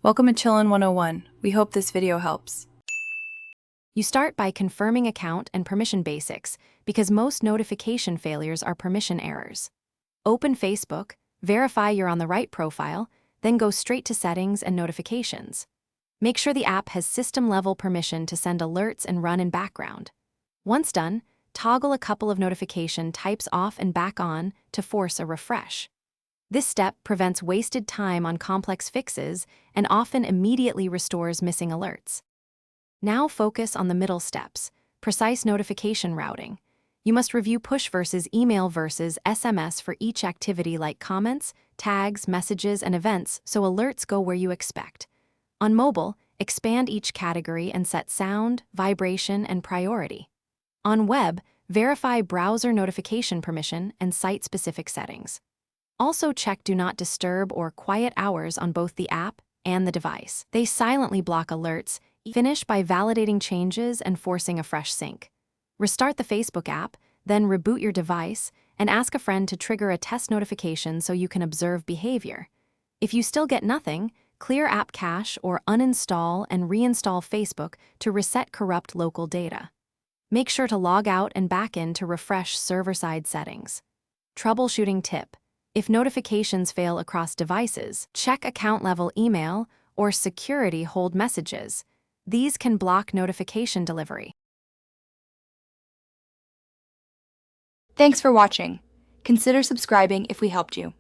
Welcome to Chillin' 101. We hope this video helps. You start by confirming account and permission basics because most notification failures are permission errors. Open Facebook, verify you're on the right profile, then go straight to settings and notifications. Make sure the app has system-level permission to send alerts and run in background. Once done, toggle a couple of notification types off and back on to force a refresh. This step prevents wasted time on complex fixes and often immediately restores missing alerts. Now focus on the middle steps, precise notification routing. You must review push versus email versus SMS for each activity like comments, tags, messages, and events so alerts go where you expect. On mobile, expand each category and set sound, vibration, and priority. On web, verify browser notification permission and site-specific settings. Also check Do Not Disturb or Quiet Hours on both the app and the device. They silently block alerts. Finish by validating changes and forcing a fresh sync. Restart the Facebook app, then reboot your device, and ask a friend to trigger a test notification so you can observe behavior. If you still get nothing, clear app cache or uninstall and reinstall Facebook to reset corrupt local data. Make sure to log out and back in to refresh server-side settings. Troubleshooting tip. If notifications fail across devices, check account-level email or security hold messages. These can block notification delivery. Thanks for watching. Consider subscribing if we helped you.